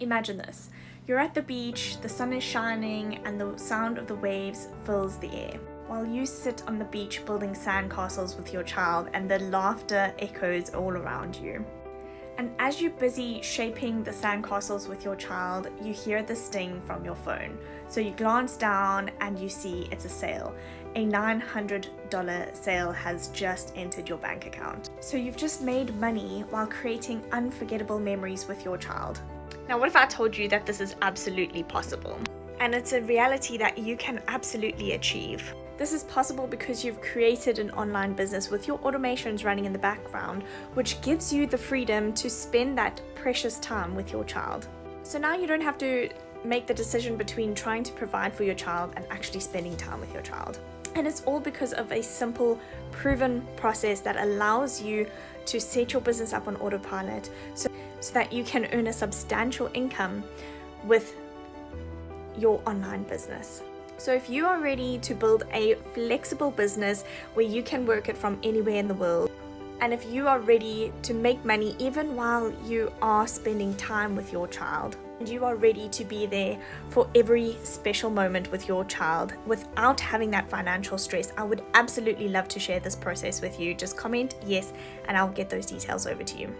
Imagine this. You're at the beach, the sun is shining, and the sound of the waves fills the air. While you sit on the beach building sandcastles with your child and the laughter echoes all around you. And as you're busy shaping the sandcastles with your child, you hear the sting from your phone. So you glance down and you see it's a sale. A $900 sale has just entered your bank account. So you've just made money while creating unforgettable memories with your child. Now, what if I told you that this is absolutely possible? And it's a reality that you can absolutely achieve. This is possible because you've created an online business with your automations running in the background, which gives you the freedom to spend that precious time with your child. So now you don't have to make the decision between trying to provide for your child and actually spending time with your child. And it's all because of a simple, proven process that allows you to set your business up on autopilot so that you can earn a substantial income with your online business. So if you are ready to build a flexible business where you can work it from anywhere in the world, and if you are ready to make money even while you are spending time with your child, and you are ready to be there for every special moment with your child without having that financial stress, I would absolutely love to share this process with you. Just comment yes, and I'll get those details over to you.